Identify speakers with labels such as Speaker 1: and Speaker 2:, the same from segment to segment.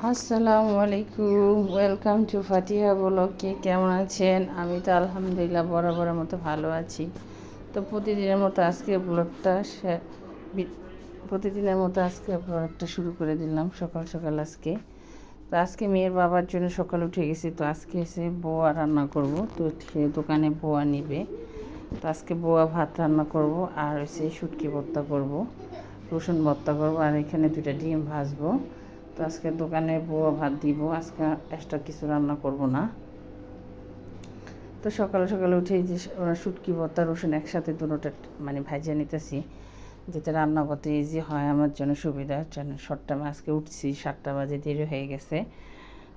Speaker 1: আসসালামু আলাইকুম, welcome to ফাতিহা ব্লগে। কেমন আছেন? আমি তো আলহামদুলিল্লাহ বরাবরের মতো ভালো আছি। তো প্রতিদিনের মতো আজকে প্রতিদিনের মতো আজকে ব্লগটা শুরু করে দিলাম সকাল সকাল আজকে। তো আজকে মেয়ের বাবার জন্য সকালে উঠে গেছি, তো আজকে এসে বোয়া রান্না করব। তো সে দোকানে বোয়া নিবে, তো আজকে বোয়া ভাত রান্না করব, আর হচ্ছে শুটকি ভর্তা করব, রসুন ভর্তা করব, আর এখানে 2টা ডিম ভাজবো। তো আজকে দোকানে বোয়া ভাত দিব, আজকে এক্সট্রা কিছু রান্না করব না। তো সকালে সকালে উঠেই যে শুটকি ভর্তা রসুন একসাথে দুটোটা মানে ভাজিয়ে নিতেছি, যেটা রান্না করতে ইজি হয়, আমার জন্য সুবিধা। শর্ট টাইমে আজকে উঠছি 7টা বাজে, দেরি হয়ে গেছে।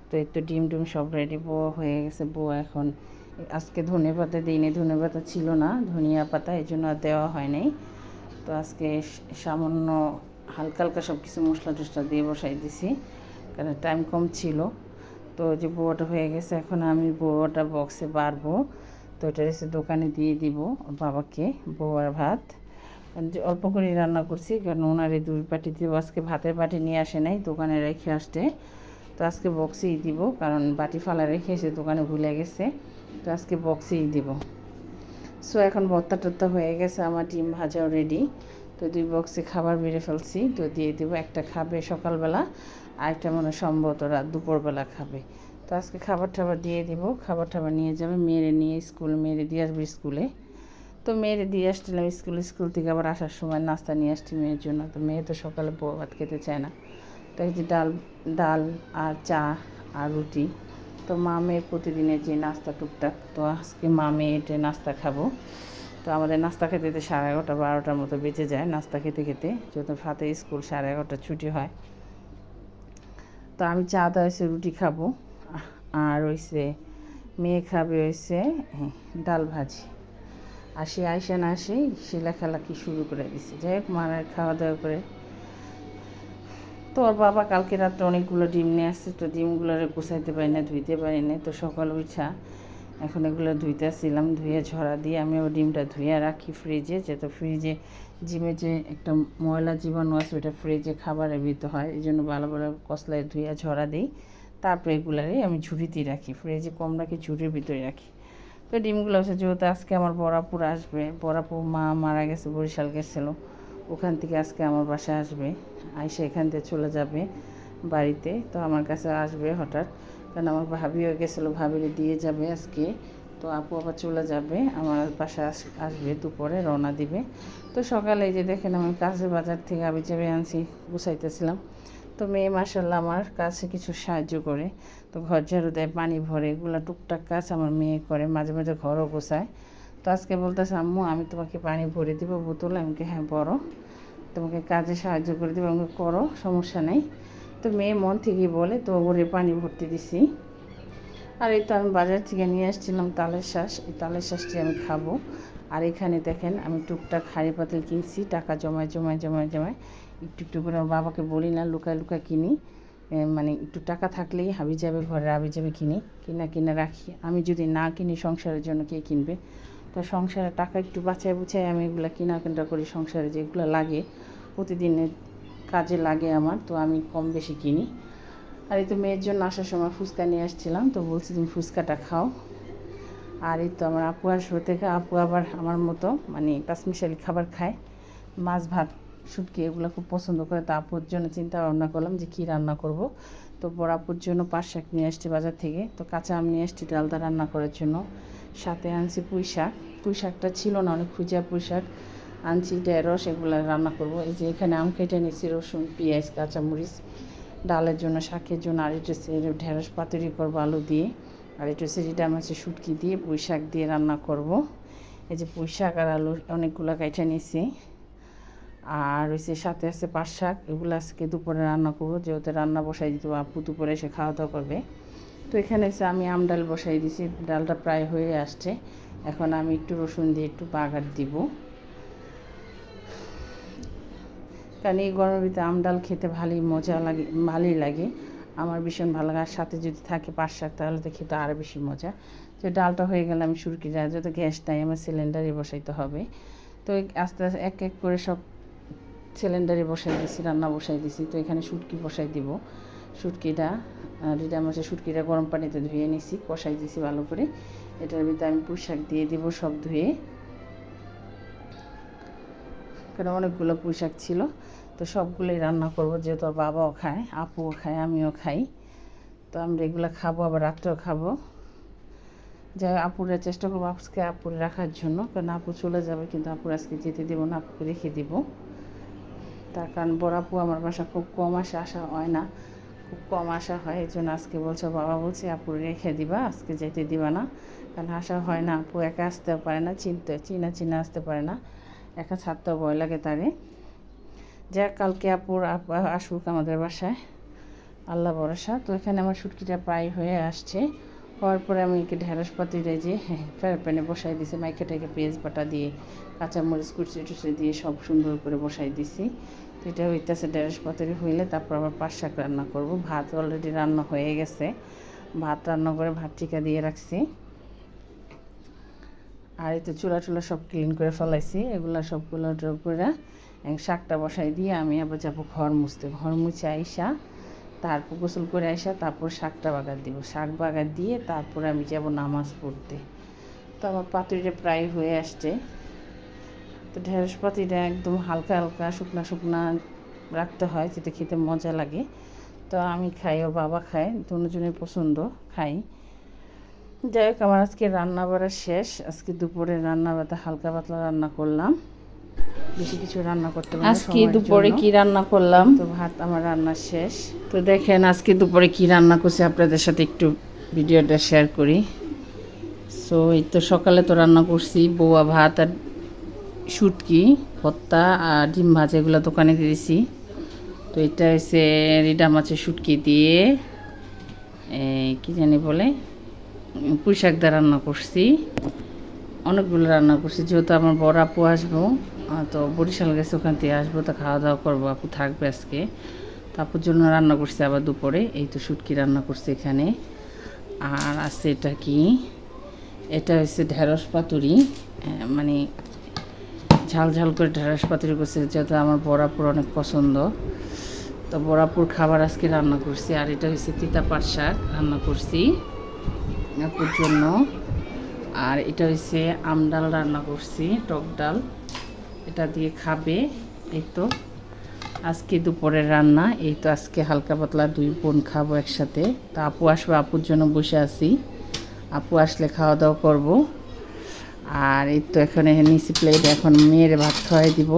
Speaker 1: তো এই তো ডিম টুম সব রেডি, বোয়া হয়ে গেছে। বোয়া এখন আজকে ধনে পাতা দিইনি, ধনে পাতা ছিল না, ধনিয়া পাতা, এই জন্য আর দেওয়া হয় নাই। তো আজকে সামান্য হালকা হালকা সব কিছু মশলা টশলা দিয়ে বসাই দিছি, কারণ টাইম কম ছিল। তো যে বোয়াটা হয়ে গেছে, এখন আমি বোয়াটা বক্সে বাড়বো। তো এটা এসে দোকানে দিয়ে দিব বাবাকে, বোয়ার ভাত। যে অল্প করে রান্না করছি, কারণ ওনার এই 2 পাটি দিব, আজকে ভাতের বাটি নিয়ে আসে নাই, দোকানে রেখে আসতে। তো আজকে বক্সেই দিব, কারণ বাটি ফালা রেখে এসে দোকানে ভুলে গেছে। তো আজকে বক্সেই দিব। সো এখন ভর্তা টর্তা হয়ে গেছে, আমার ডিম ভাজাও রেডি। তো 2 বক্সে খাবার বেড়ে ফেলছি, তো দিয়ে দেবো। একটা খাবে সকালবেলা, আরেকটা মনে সম্ভবত রাত দুপুরবেলা খাবে। তো আজকে খাবার টাবার দিয়ে দিব, খাবার টাবার নিয়ে যাবে, মেয়েরে নিয়ে মেয়েরে দিয়ে আসবে স্কুলে। তো মেয়েরে দিয়ে আসছিলাম স্কুল থেকে আবার আসার সময় নাস্তা নিয়ে আসছি মেয়ের জন্য। তো মেয়ে তো সকালে ভাত খেতে চায় না, তো এই যে ডাল ডাল আর চা আর রুটি। তো মা মেয়ের প্রতিদিনের যে নাস্তা টুকটাক, তো আজকে মা মেয়ে এটা নাস্তা খাবো। তো আমাদের নাস্তা খেতে 11:30 12টার মতো বেঁচে যায়, নাস্তা খেতে খেতে, যেহেতু ফাতে স্কুল 11:30 ছুটি হয়। তো আমি চা দেওয়া হয়েছে, রুটি খাবো, আর হয়েছে মেয়ে খাবে হয়েছে ডাল ভাজি। আর সে আইসা না আসেই সে লেখালেখি শুরু করে দিছে। যাই হোক, মারা খাওয়া দাওয়া করে। তো ওর বাবা কালকে রাত্রে অনেকগুলো ডিম নিয়ে আসছে, তো ডিমগুলো গুছাইতে পারি না, ধুইতে পারি না। তো সকাল উঠা এখন এগুলো ধুইতেছিলাম, ধুয়ে ঝরা দিয়ে আমি ওই ডিমটা ধুয়ে রাখি ফ্রিজে, যেহেতু ফ্রিজে ডিমে যে একটা ময়লা জীবাণু আছে, ওইটা ফ্রিজে খাবারের ভিতর হয়, এই জন্য ভালো ভালো কসলায় ধুয়ে ঝরা দিই। তারপরে এগুলারে আমি ঝুড়িতেই রাখি, ফ্রিজে কম রাখি, ঝুড়ির ভিতরে রাখি। তো ডিমগুলো হচ্ছে, যেহেতু আজকে আমার বড়াপুর আসবে, বড়াপুর মা মারা গেছে, বরিশাল গেছিলো, ওখান থেকে আজকে আমার বাসায় আসবে, আইসা এখান থেকে চলে যাবে বাড়িতে। তো আমার কাছে আসবে হঠাৎ, কারণ আমার ভাবিও গেছিলো, ভাবিরে দিয়ে যাবে আজকে। তো আপু আবার চলে যাবে, আমার বাসায় আসবে, দুপুরে রওনা দিবে। তো সকালে এই যে দেখেন, আমি কাছের বাজার থেকে আবি চাবি আনছি, গুছাইতেছিলাম। তো মেয়ে মাসাল্লাহ আমার কাছে কিছু সাহায্য করে, তো ঘর ঝাড়ু দেয়, পানি ভরে, এগুলো টুকটাক কাজ আমার মেয়ে করে, মাঝে মাঝে ঘরও গোছায়। তো আজকে বলতেছে, আম্মু আমি তোমাকে পানি ভরে দেবো বোতলে। আমাকে হ্যাঁ বড়, তোমাকে কাজে সাহায্য করে দেবো, আমাকে করো, সমস্যা নেই। তো মেয়ে মন থেকেই বলে, তো ওরে পানি ভর্তি দিছি। আর এই তো আমি বাজার থেকে নিয়ে আসছিলাম তালের শাঁস, এই তালের শাঁসটি আমি খাবো। আর এখানে দেখেন, আমি টুকটাক হাঁড়ি পাতিল কিনছি, টাকা জমায় জমায় জমায় জমায় একটু একটু করে। আমার বাবাকে বলি না, লুকায় লুকায় কিনি, মানে একটু টাকা থাকলেই হাবি যাবে ঘরে, হাবি যাবে কিনি, কিনা রাখি। আমি যদি না কিনি, সংসারের জন্য কে কিনবে? তো সংসারে টাকা একটু বাঁচায় বুঝায় আমি এগুলো কেনাকাটা করি, সংসারে যেগুলো লাগে, প্রতিদিনের কাজে লাগে আমার, তো আমি কম বেশি কিনি। আর এই তো মেয়ের জন্য আসার সময় ফুচকা নিয়ে আসছিলাম, তো বলছি তুমি ফুচকাটা খাও। আর এই তো আমার আপু আসবে থেকে, আপু আবার আমার মতো মানে পাঁচমিশালি খাবার খায়, মাছ ভাত শুটকি এগুলো খুব পছন্দ করে। তো আপুর জন্য চিন্তা ভাবনা করলাম যে কী রান্না করব। তো বড় আপুর জন্য পাট শাক নিয়ে আসছি বাজার থেকে, তো কাঁচা আম নিয়ে আসছি ডালদা রান্না করার জন্য। সাথে আনছি পুঁই শাক, পুঁই শাকটা ছিল না, অনেক খুঁজা পুঁই শাক আনছি, ঢেঁড়স, এগুলো রান্না করব। এই যে এখানে আম কেটে নিচ্ছি, রসুন পেঁয়াজ কাঁচামরিচ, ডালের জন্য শাকের জন্য। আর একটু ঢেঁড়স পাতুরি করবো আলু দিয়ে, আর একটু সেরিটা মাছের শুটকি দিয়ে পুঁই শাক দিয়ে রান্না করব। এই যে পুঁই শাক আর আলু অনেকগুলো কাইটা নিয়েছি। আর হচ্ছে সাথে আছে পাট শাক, এগুলো আজকে দুপুরে রান্না করবো, যেহেতু রান্না বসাই দিতে আপু দুপুরে এসে খাওয়া দাওয়া করবে। তো এখানে এসে আমি আম ডাল বসাই দিছি, ডালটা প্রায় হয়ে আসছে। এখন আমি একটু রসুন দিয়ে একটু বাগার দিব, কারণ এই গরমের ভিতরে আম ডাল খেতে ভালোই মজা লাগে, ভালোই লাগে, আমার ভীষণ ভালো লাগে। আর সাথে যদি থাকে পাট শাক, তাহলে তো খেতে আরও বেশি মজা। তো ডালটা হয়ে গেলে আমি শুরকি যা, যত গ্যাস নাই আমার সিলিন্ডারে বসাইতে হবে। তো আস্তে আস্তে এক এক করে সব সিলিন্ডারে বসাই দিছি, রান্না বসাই দিছি। তো এখানে শুটকি বসাই দিব, শুটকিটা রিডা মাছের শুটকিটা গরম পানিতে ধুয়ে নিছি, কষাই দিয়েছি ভালো করে। এটার ভিতরে আমি পুঁই শাক দিয়ে দিব সব ধুয়ে, কারণ অনেকগুলো পুঁই শাক ছিল। তো সবগুলোই রান্না করব, যেহেতু বাবাও খায়, আপুও খায়, আমিও খাই। তো আমরা এগুলো খাবো, আবার রাত্রেও খাবো। যাই আপুরা চেষ্টা করবো আজকে আপুরে রাখার জন্য, কারণ আপু চলে যাবে, কিন্তু আপুর আজকে যেতে দেবো না, আপুকে রেখে দিব। তার কারণ বড় আপু আমার বাসা খুব কম আসা হয় না, খুব কম আসা হয়। এই জন্য আজকে বলছে, বাবা বলছে আপুরে রেখে দিবা, আজকে যেতে দিবা না, কারণ আসা হয় না। আপু একা আসতেও পারে না, চিনা আসতে পারে না, একা ছাড়তেও ভয় লাগে তারে। যাক, কালকে আসুক আমাদের বাসায়, আল্লাহ ভরসা। তো এখানে আমার শুটকিটা প্রায় হয়ে আসছে। হওয়ার পরে আমি একে ঢেঁড়স পাতিটা যে ফ্রাই প্যানে বসাই দিয়েছি, মাইকেটাকে পেঁয়াজ বাটা দিয়ে কাঁচামরিচ কুচি দিয়ে সব সুন্দর করে বসাই দিছি। তো এটা হইতেছে ঢেঁড়স পাতুরি হইলে তারপর আবার পাট শাক রান্না করব। ভাত অলরেডি রান্না হয়ে গেছে, ভাত রান্না করে ভাত টিকা দিয়ে রাখছি। আর এই তো চুলা সব ক্লিন করে ফেলাইছি, এগুলো সবগুলো করে শাকটা বসাই দিয়ে আমি আবার যাবো ঘর মুছে আইসা, তারপর গোসল করে আইসা তারপর শাকটা বাগার দিব, শাক বাগার দিয়ে তারপরে আমি যাব নামাজ পড়তে। তো আমার পাতুরিটা প্রায় হয়ে আসছে। তো ঢেঁড়স পাতিটা একদম হালকা হালকা শুকনা রাখতে হয়, যেটা খেতে মজা লাগে। তো আমি খাই, ওর বাবা খায়, দুজনের পছন্দ, খাই। যাই হোক, আমার আজকে রান্না বাড়া শেষ। আজকে দুপুরে রান্না বাড়া হালকা পাতলা রান্না করলাম, বেশি কিছু রান্না করতে পারি না। আজকে দুপুরে কি রান্না করলাম, তো ভাত আমার রান্না শেষ। তো দেখেন আজকে দুপুরে কি রান্না করছি, আপনাদের সাথে একটু ভিডিওটা শেয়ার করি। সো এই তো সকালে তো রান্না করছি বউয়া ভাত আর শুটকি ভর্তা আর ডিম ভাজা, এগুলো দোকানে দিয়েছি। তো এটা হচ্ছে রিডা মাছের শুটকি দিয়ে কি জানি বলে পুঁই শাক দিয়ে রান্না করছি। অনেকগুলো রান্না করছি, যেহেতু আমার বড় আপু আসবো, তো বরিশাল গেছে, ওখান থেকে আসবো, তো খাওয়া দাওয়া করবো, আপু থাকবে আজকে। তো আপুর জন্য রান্না করছি আবার দুপুরে। এই তো শুটকি রান্না করছি এখানে। আর আছে এটা কি, এটা হচ্ছে ঢেঁড়স পাতুরি, মানে ঝাল করে ঢেঁড়স পাতুরি করছি, যেহেতু আমার বড় আপুর অনেক পছন্দ। তো বড় আপুর খাবার আজকে রান্না করছি। আর এটা হচ্ছে তিতা পাট শাক রান্না করছি আপুর জন্য। আর এটা হচ্ছে আমডাল রান্না করছি, টক ডাল, এটা দিয়ে খাবে। এই তো আজকে দুপুরের রান্না। এই তো আজকে হালকা পাতলা দুই বোন খাবো একসাথে। তা আপু আসবে, আপুর জন্য বসে আছি, আপু আসলে খাওয়া দাওয়া করবো। আর এই তো এখানে নিচি প্লেট, এখন মেয়ের ভাত খাওয়াই দিব,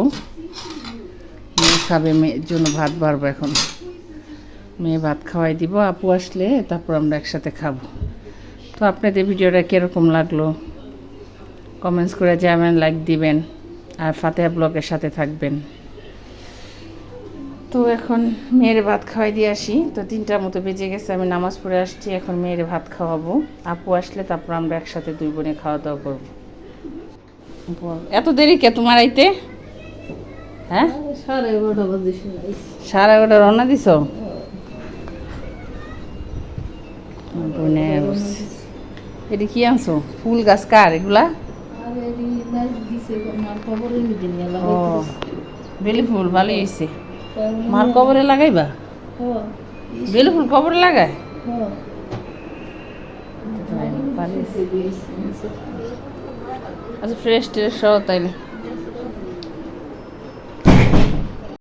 Speaker 1: মেয়ে খাবে, মেয়ের জন্য ভাত বাড়বো। এখন মেয়ে ভাত খাওয়াই দিব, আপু আসলে তারপর আমরা একসাথে খাবো। তো আপনাদের ভিডিওটা কীরকম লাগলো কমেন্টস করে জানাবেন, লাইক দিবেন, আর ফাতেহা ব্লগের সাথে থাকবেন। তো এখন মেয়ের ভাত খাওয়াই দিয়ে আসি। তো 3টার মতো বেজে গেছে, আমি নামাজ পড়ে আসছি, এখন মেয়ের ভাত খাওয়াবো। আপু আসলে তারপর আমরা একসাথে দুই বোনে খাওয়া দাওয়া করবো। এত দেরি কে তোমার আইতে? হ্যাঁ, 11:30 রওনা দিছ? এটা কি আনছো? ফুল গাছ কার এগুলা? বেলি ফুল ভালোই হয়েছে, মার কবরে লাগাইবা? বেলি ফুল কবরে লাগায়? আচ্ছা, ফ্রেশ ট্রেশ সহ তাইলে